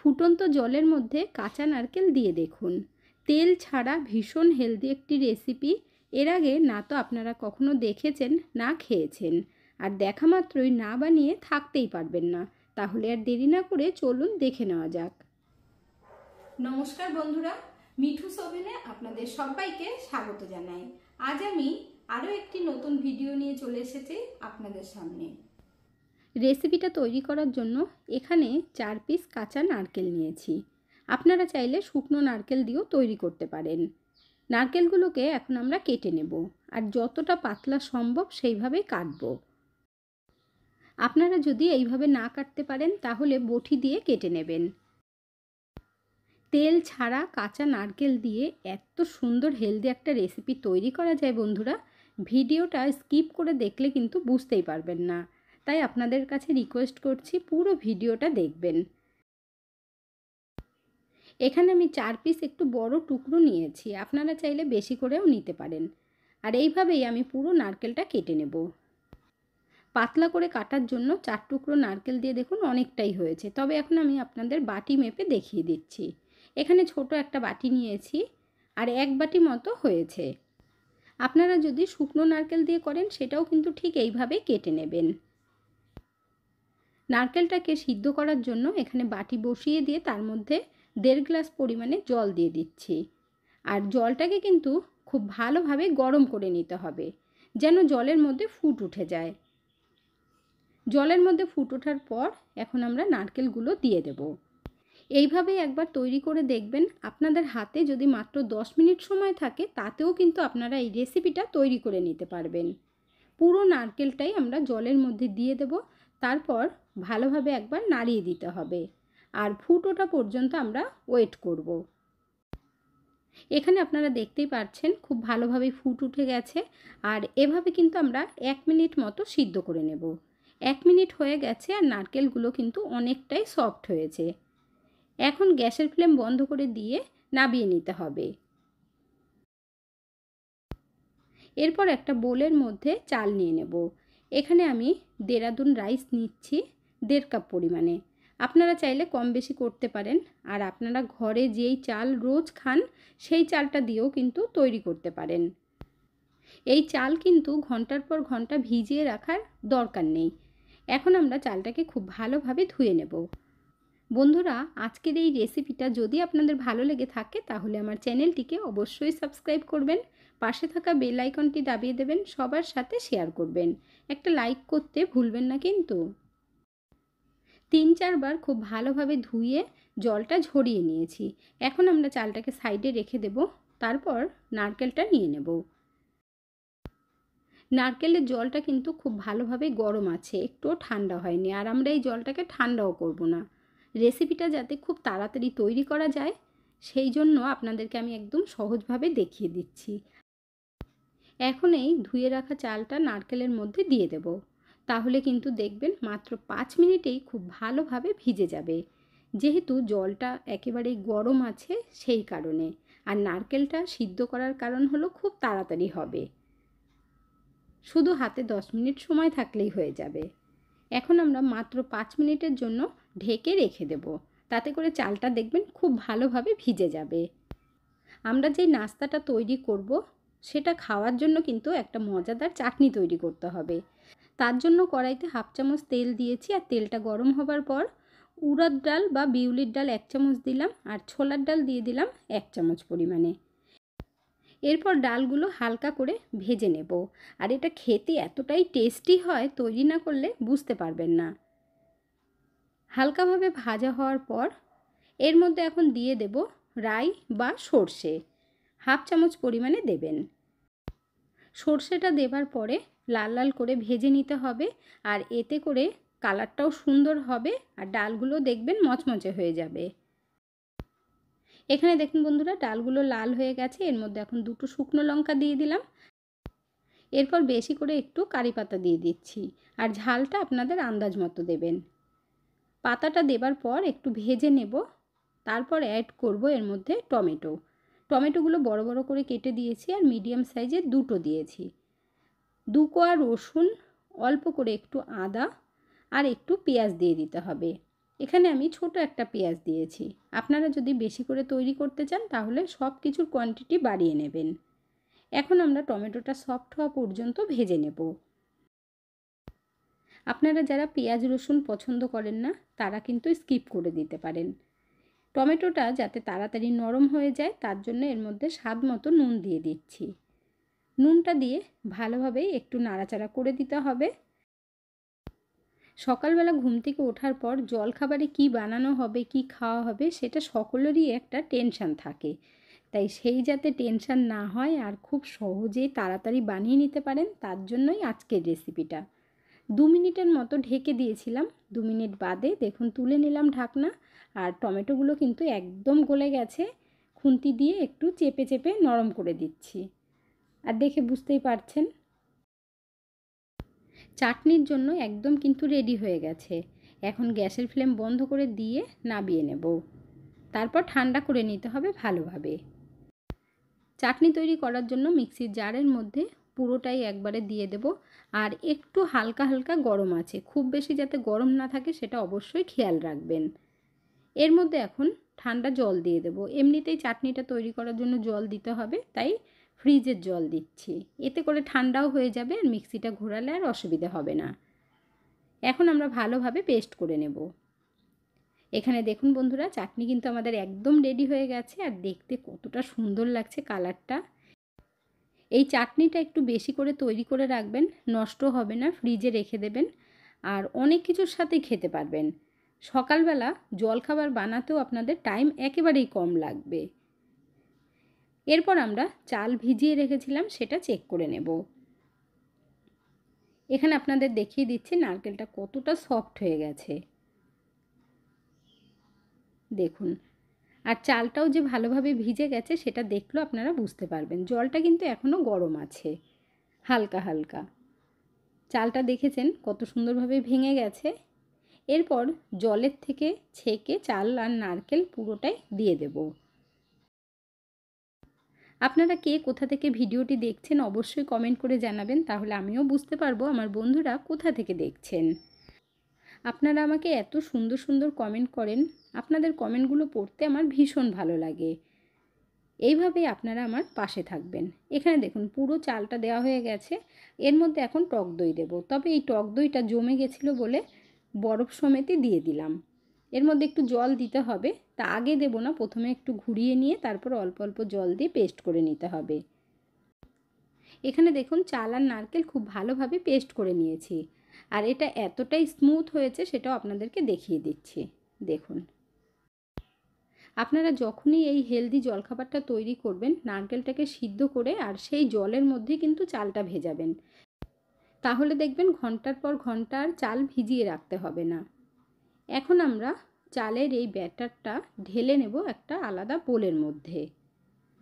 ফুটন্ত জলের মধ্যে কাঁচা নারকেল দিয়ে দেখুন। তেল ছাড়া ভীষণ হেলদি একটি রেসিপি। এর আগে না তো আপনারা কখনো দেখেছেন না খেয়েছেন, আর দেখা মাত্রই না বানিয়ে থাকতেই পারবেন না। তাহলে আর দেরি না করে চলুন দেখে নেওয়া যাক। নমস্কার বন্ধুরা, মিঠুস ওভেনে আপনাদের সবাইকে স্বাগত জানাই। আজ আমি আরও একটি নতুন ভিডিও নিয়ে চলে এসেছি আপনাদের সামনে। রেসিপিটা তৈরি করার জন্য এখানে 4 পিস কাঁচা নারকেল নিয়েছি। আপনারা চাইলে শুকনো নারকেল দিয়েও তৈরি করতে পারেন। নারকেলগুলোকে এখন আমরা কেটে নেব, আর যতটা পাতলা সম্ভব সেইভাবেই কাটবো। আপনারা যদি এইভাবে না কাটতে পারেন তাহলে বটি দিয়ে কেটে নেবেন। তেল ছাড়া কাঁচা নারকেল দিয়ে এত সুন্দর হেলদি একটা রেসিপি তৈরি করা যায় বন্ধুরা, ভিডিওটা স্কিপ করে দেখলে কিন্তু বুঝতেই পারবেন না। তাই আপনাদের কাছে রিকোয়েস্ট করছি পুরো ভিডিওটা দেখবেন। এখানে আমি 4 পিস একটু বড় টুকরো নিয়েছি, আপনারা চাইলে বেশি করেও নিতে পারেন। আর এইভাবেই আমি পুরো নারকেলটা কেটে নেব। পাতলা করে কাটার জন্য 4 টুকরো নারকেল দিয়ে দেখুন অনেকটাই হয়েছে। তবে এখন আমি আপনাদের বাটি মেপে দেখিয়ে দিচ্ছি। এখানে ছোট একটা বাটি নিয়েছি, আর 1 বাটি মতো হয়েছে। আপনারা যদি শুকনো নারকেল দিয়ে করেন সেটাও কিন্তু ঠিক এইভাবে কেটে নেবেন। নারকেলটাকে সিদ্ধ করার জন্য এখানে বাটি বসিয়ে দিয়ে তার মধ্যে 1.5 গ্লাস পরিমাণে জল দিয়ে দিচ্ছি। আর জলটাকে কিন্তু খুব ভালোভাবে গরম করে নিতে হবে, যেন জলের মধ্যে ফুট উঠে যায়। জলের মধ্যে ফুট ওঠার পর এখন আমরা নারকেলগুলো দিয়ে দেব। এইভাবেই একবার তৈরি করে দেখবেন। আপনাদের হাতে যদি মাত্র 10 মিনিট সময় থাকে তাতেও কিন্তু আপনারা এই রেসিপিটা তৈরি করে নিতে পারবেন। পুরো নারকেলটাই আমরা জলের মধ্যে দিয়ে দেব। তারপর ভালোভাবে একবার নাড়িয়ে দিতে হবে, আর ফুট ওঠা পর্যন্ত আমরা ওয়েট করব। এখানে আপনারা দেখতেই পাচ্ছেন খুব ভালোভাবে ফুট উঠে গেছে। আর এভাবে কিন্তু আমরা 1 মিনিট মতো সিদ্ধ করে নেব। 1 মিনিট হয়ে গেছে আর নারকেলগুলো কিন্তু অনেকটাই সফট হয়েছে। এখন গ্যাসের ফ্লেম বন্ধ করে দিয়ে নামিয়ে নিতে হবে। এরপর একটা বোলের মধ্যে চাল নিয়ে নেব। এখানে আমি দেরাদুন রাইস নিচ্ছি 1.5 কাপ পরিমাণে। আপনারা চাইলে কম বেশি করতে পারেন। আর আপনারা ঘরে যেই চাল রোজ খান সেই চালটা দিয়েও কিন্তু তৈরি করতে পারেন। এই চাল কিন্তু ঘন্টার পর ঘন্টা ভিজিয়ে রাখার দরকার নেই। এখন আমরা চালটাকে খুব ভালোভাবে ধুয়ে নেব। বন্ধুরা, আজকের এই রেসিপিটা যদি আপনাদের ভালো লেগে থাকে তাহলে আমার চ্যানেলটিকে অবশ্যই সাবস্ক্রাইব করবেন। পাশে থাকা বেল আইকনটি দাবিয়ে দেবেন, সবার সাথে শেয়ার করবেন। একটা লাইক করতে ভুলবেন না কিন্তু। 3-4 বার খুব ভালোভাবে ধুয়ে জলটা ঝরিয়ে নিয়েছি। এখন আমরা চালটাকে সাইডে রেখে দেব। তারপর নারকেলটা নিয়ে নেব। নারকেলের জলটা কিন্তু খুব ভালোভাবে গরম আছে, একটুও ঠান্ডা হয়নি। আর আমরা এই জলটাকে ঠান্ডাও করব না। রেসিপিটা যাতে খুব তাড়াতাড়ি তৈরি করা যায় সেই জন্য আপনাদেরকে আমি একদম সহজভাবে দেখিয়ে দিচ্ছি। এখন এই ধুয়ে রাখা চালটা নারকেলের মধ্যে দিয়ে দেব। তাহলে কিন্তু দেখবেন মাত্র 5 মিনিটেই খুব ভালোভাবে ভিজে যাবে, যেহেতু জলটা একেবারেই গরম আছে সেই কারণে। আর নারকেলটা সিদ্ধ করার কারণ হলো খুব তাড়াতাড়ি হবে। শুধু হাতে 10 মিনিট সময় থাকলেই হয়ে যাবে। এখন আমরা মাত্র 5 মিনিটের জন্য ঢেকে রেখে দেব। তাতে করে চালটা দেখবেন খুব ভালোভাবে ভিজে যাবে। আমরা যেই নাস্তাটা তৈরি করব সেটা খাওয়ার জন্য কিন্তু একটা মজাদার চাটনি তৈরি করতে হবে। তার জন্য কড়াইতে 1/2 চামচ তেল দিয়েছি, আর তেলটা গরম হবার পর উড়দ ডাল বা বিউলির ডাল 1 চামচ দিলাম, আর ছোলার ডাল দিয়ে দিলাম 1 চামচ পরিমাণে। এরপর ডালগুলো হালকা করে ভেজে নেব। আর এটা খেতে এতটাই টেস্টি হয়, তৈরি না করলে বুঝতে পারবেন না। হালকাভাবে ভাজা হওয়ার পর এর মধ্যে এখন দিয়ে দেব রাই বা সর্ষে। 1/2 চামচ পরিমাণে দেবেন। সর্ষেটা দেবার পরে লাল লাল করে ভেজে নিতে হবে, আর এতে করে কালারটাও সুন্দর হবে, আর ডালগুলো দেখবেন মচমচে হয়ে যাবে। এখানে দেখুন বন্ধুরা, ডালগুলো লাল হয়ে গেছে। এর মধ্যে এখন 2টো শুকনো লঙ্কা দিয়ে দিলাম। এরপর বেশি করে একটু কারি পাতা দিয়ে দিচ্ছি, আর ঝালটা আপনাদের আন্দাজ মতো দেবেন। পাতাটা দেবার পর একটু ভেজে নেব। তারপর অ্যাড করব এর মধ্যে টমেটোগুলো বড় বড় করে কেটে দিয়েছি, আর মিডিয়াম সাইজের 2টো দিয়েছি। 2 কোয়া রসুন, অল্প করে একটু আদা, আর একটু পেঁয়াজ দিয়ে দিতে হবে। এখানে আমি ছোট একটা পেঁয়াজ দিয়েছি। আপনারা যদি বেশি করে তৈরি করতে চান তাহলে সব কিছুর কোয়ান্টিটি বাড়িয়ে নেবেন। এখন আমরা টমেটোটা সফট হওয়া পর্যন্ত ভেজে নেব। আপনারা যারা পেঁয়াজ রসুন পছন্দ করেন না তারা কিন্তু স্কিপ করে দিতে পারেন। টমেটোটা যাতে তাড়াতাড়ি নরম হয়ে যায় তার জন্য এর মধ্যে স্বাদ মতো নুন দিয়ে দিচ্ছি। নুনটা দিয়ে ভালোভাবে একটু নাড়াচাড়া করে দিতে হবে। সকালবেলা ঘুম থেকে ওঠার পর জলখাবারে কী বানানো হবে, কী খাওয়া হবে সেটা সকলেরই একটা টেনশান থাকে। তাই সেই যাতে টেনশান না হয় আর খুব সহজেই তাড়াতাড়ি বানিয়ে নিতে পারেন তার জন্যই আজকের রেসিপিটা। 2 মিনিটের মতো ঢেকে দিয়েছিলাম। 2 মিনিট বাদে দেখুন তুলে নিলাম ঢাকনা। আর টমেটোগুলো কিন্তু একদম গলে গেছে। খুন্তি দিয়ে একটু চেপে চেপে নরম করে দিচ্ছি। আর দেখে বুঝতেই পারছেন চাটনির জন্য একদম কিন্তু রেডি হয়ে গেছে। এখন গ্যাসের ফ্লেম বন্ধ করে দিয়ে নামিয়ে নেব। তারপর ঠান্ডা করে নিতে হবে ভালোভাবে। চাটনি তৈরি করার জন্য মিক্সির জারের মধ্যে পুরোটাই একবারে দিয়ে দেব। আর একটু হালকা হালকা গরম আছে, খুব বেশি যাতে গরম না থাকে সেটা অবশ্যই খেয়াল রাখবেন। এর মধ্যে এখন ঠান্ডা জল দিয়ে দেব। এমনিতেই চাটনিটা তৈরি করার জন্য জল দিতে হবে, তাই ফ্রিজের জল দিচ্ছি। এতে করে ঠান্ডাও হয়ে যাবে আর মিক্সিটা ঘোরালে আর অসুবিধা হবে না। এখন আমরা ভালোভাবে পেস্ট করে নেব। এখানে দেখুন বন্ধুরা চাটনি কিন্তু আমাদের একদম রেডি হয়ে গেছে আর দেখতে কতটা সুন্দর লাগছে কালারটা। এই চাটনিটা একটু বেশি করে তৈরি করে রাখবেন, নষ্ট হবে না, ফ্রিজে রেখে দেবেন আর অনেক কিছুর সাথেই খেতে পারবেন। সকালবেলা জলখাবার বানাতেও আপনাদের টাইম একেবারেই কম লাগবে। এরপর আমরা চাল ভিজিয়ে রেখেছিলাম সেটা চেক করে নেব। এখানে আপনাদের দেখিয়ে দিচ্ছি নারকেলটা কতটা সফট হয়ে গেছে দেখুন। আর চালটাও যে ভালোভাবে ভিজে গেছে সেটা দেখলেও আপনারা বুঝতে পারবেন। জলটা কিন্তু এখনও গরম আছে হালকা হালকা। চালটা দেখেছেন কত সুন্দরভাবে ভেঙে গেছে। এরপর জলের থেকে ছেঁকে চাল আর নারকেল পুরোটাই দিয়ে দেব। আপনারা কে কোথা থেকে ভিডিওটি দেখছেন অবশ্যই কমেন্ট করে জানাবেন, তাহলে আমিও বুঝতে পারবো আমার বন্ধুরা কোথা থেকে দেখছেন। আপনারা আমাকে এত সুন্দর সুন্দর কমেন্ট করেন, আপনাদের কমেন্টগুলো পড়তে আমার ভীষণ ভালো লাগে। এইভাবেই আপনারা আমার পাশে থাকবেন। এখানে দেখুন পুরো চালটা দেওয়া হয়ে গেছে। এর মধ্যে এখন টক দই দেব। তবে এই টক দইটা জমে গেছিলো বলে বরফ সমেতই দিয়ে দিলাম। এর মধ্যে একটু জল দিতে হবে, তা আগে দেব না, প্রথমে একটু ঘুরিয়ে নিয়ে তারপর অল্প অল্প জল দিয়ে পেস্ট করে নিতে হবে। এখানে দেখুন চাল আর নারকেল খুব ভালোভাবে পেস্ট করে নিয়েছি আর এটা এতটাই স্মুথ হয়েছে সেটাও আপনাদেরকে দেখিয়ে দিচ্ছি। দেখুন আপনারা যখনই এই হেলদি জলখাবারটা তৈরি করবেন নারকেলটাকে সিদ্ধ করে আর সেই জলের মধ্যে কিন্তু চালটা ভেজাবেন, তাহলে দেখবেন ঘন্টার পর ঘন্টা আর চাল ভিজিয়ে রাখতে হবে না। এখন আমরা চালের এই ব্যাটারটা ঢেলে নেব একটা আলাদা বোলের মধ্যে।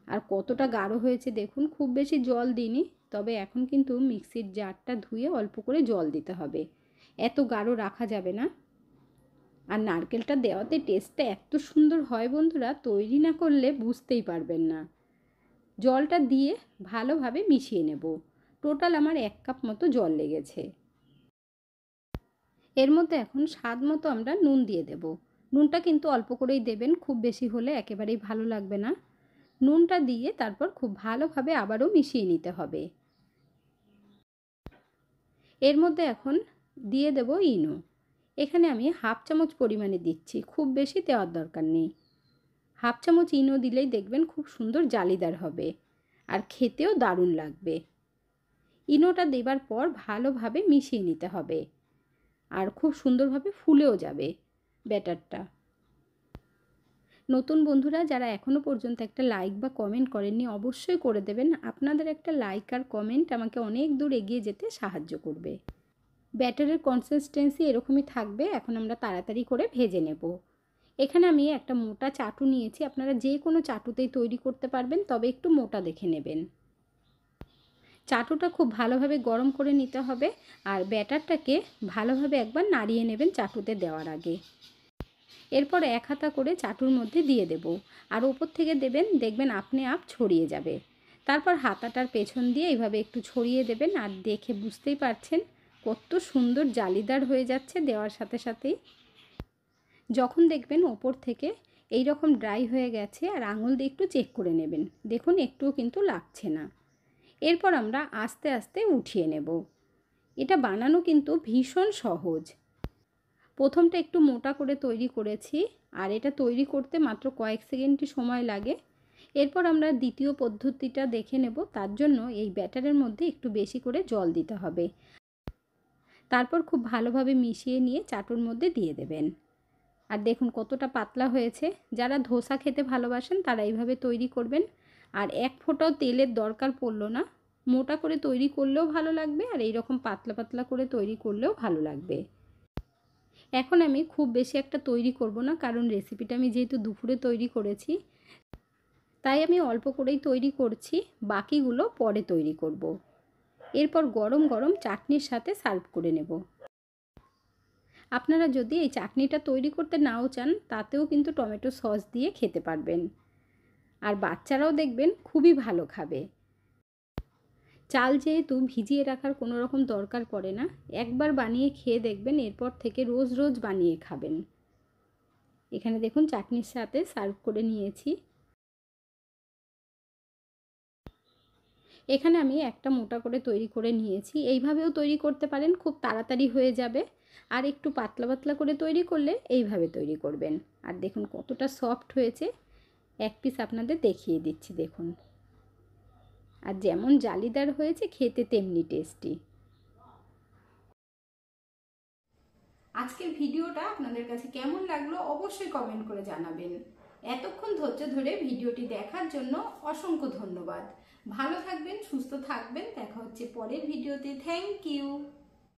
আর কতটা গাঢ় হয়েছে দেখুন, খুব বেশি জল দিইনি, তবে এখন কিন্তু মিক্সির জারটা ধুয়ে অল্প করে জল দিতে হবে, এত গাঢ় রাখা যাবে না। আর নারকেলটা দেওয়াতে টেস্টটা এত সুন্দর হয় বন্ধুরা, তৈরি না করলে বুঝতেই পারবেন না। জলটা দিয়ে ভালোভাবে মিশিয়ে নেব। টোটাল আমার 1 কাপ মতো জল লেগেছে। এর মধ্যে এখন স্বাদ মতো আমরা নুন দিয়ে দেব। নুনটা কিন্তু অল্প করেই দেবেন, খুব বেশি হলে একেবারেই ভালো লাগবে না। নুনটা দিয়ে তারপর খুব ভালোভাবে আবারও মিশিয়ে নিতে হবে। এর মধ্যে এখন দিয়ে দেব ইনো। এখানে আমি 1/2 চামচ পরিমাণে দিচ্ছি, খুব বেশি দেওয়ার দরকার নেই। 1/2 চামচ ইনো দিলেই দেখবেন খুব সুন্দর জালিদার হবে আর খেতেও দারুণ লাগবে। ইনোটা দেবার পর ভালোভাবে মিশিয়ে নিতে হবে আর খুব সুন্দরভাবে ফুলেও যাবে ব্যাটারটা। নতুন বন্ধুরা যারা এখনও পর্যন্ত একটা লাইক বা কমেন্ট করেননি অবশ্যই করে দেবেন। আপনাদের একটা লাইক আর কমেন্ট আমাকে অনেক দূর এগিয়ে যেতে সাহায্য করবে। ব্যাটারের কনসিস্টেন্সি এরকমই থাকবে। এখন আমরা তাড়াতাড়ি করে ভেজে নেব। এখানে আমি একটা মোটা চাটু নিয়েছি, আপনারা যে কোনো চাটুতেই তৈরি করতে পারবেন, তবে একটু মোটা দেখে নেবেন। চাটুটা খুব ভালোভাবে গরম করে নিতে হবে আর ব্যাটারটাকে ভালোভাবে একবার নাড়িয়ে নেবেন চাটুতে দেওয়ার আগে। এরপর 1 হাতা করে চাটুর মধ্যে দিয়ে দেব আর ওপর থেকে দেবেন, দেখবেন আপনি আপ ছড়িয়ে যাবে। তারপর হাতাটার পেছন দিয়ে এইভাবে একটু ছড়িয়ে দেবেন আর দেখে বুঝতেই পারছেন কত সুন্দর জালিদার হয়ে যাচ্ছে দেওয়ার সাথে সাথেই। যখন দেখবেন ওপর থেকে এই রকম ড্রাই হয়ে গেছে আর আঙুল দিয়ে একটু চেক করে নেবেন, দেখুন একটুও কিন্তু লাগছে না। এরপর আমরা আস্তে আস্তে উঠিয়ে নেব। এটা বানানো কিন্তু ভীষণ সহজ। প্রথমটা একটু মোটা করে তৈরি করেছি আর এটা তৈরি করতে মাত্র কয়েক সেকেন্ডই সময় লাগে। এরপর আমরা দ্বিতীয় পদ্ধতিটা দেখে নেব। তার জন্য এই ব্যাটারের মধ্যে একটু বেশি করে জল দিতে হবে। তারপর খুব ভালোভাবে মিশিয়ে নিয়ে চাটুর মধ্যে দিয়ে দেবেন। আর দেখুন কতটা পাতলা হয়েছে। যারা ধোসা খেতে ভালোবাসেন তারা এইভাবে তৈরি করবেন। আর এক ফোঁটাও তেলের দরকার পড়লো না। মোটা করে তৈরি করলেও ভালো লাগবে আর এই রকম পাতলা পাতলা করে তৈরি করলেও ভালো লাগবে। এখন আমি খুব বেশি একটা তৈরি করব না, কারণ রেসিপিটা আমি যেহেতু দুপুরে তৈরি করেছি, তাই আমি অল্প করেই তৈরি করছি, বাকিগুলো পরে তৈরি করব। এরপর গরম গরম চাটনির সাথে সার্ভ করে নেব। আপনারা যদি এই চাটনিটা তৈরি করতে নাও চান, তাতেও কিন্তু টমেটো সস দিয়ে খেতে পারবেন। আর বাচ্চারাও দেখবেন খুবই ভালো খাবে। চাল যেহেতু ভিজিয়ে রাখার কোনো রকম দরকার পড়ে না, একবার বানিয়ে খেয়ে দেখবেন, এরপর থেকে রোজ রোজ বানিয়ে খাবেন। এখানে দেখুন চাটনির সাথে সার্ভ করে নিয়েছি। এখানে আমি একটা মোটা করে তৈরি করে নিয়েছি। এইভাবেও তৈরি করতে পারেন, খুব তাড়াতাড়ি হয়ে যাবে। আর একটু পাতলা পাতলা করে তৈরি করলে এইভাবে তৈরি করবেন। আর দেখুন কতটা সফট হয়েছে। এক পিস আপনাদের দেখিয়ে দিচ্ছি, দেখুন। আর যেমন জালিদার হয়েছে, খেতে তেমনি টেস্টি। আজকের ভিডিওটা আপনাদের কাছে কেমন লাগলো অবশ্যই কমেন্ট করে জানাবেন। এতক্ষণ ধৈর্য ধরে ভিডিওটি দেখার জন্য অসংখ্য ধন্যবাদ। ভালো থাকবেন, সুস্থ থাকবেন। দেখা হচ্ছে পরের ভিডিওতে। Thank you.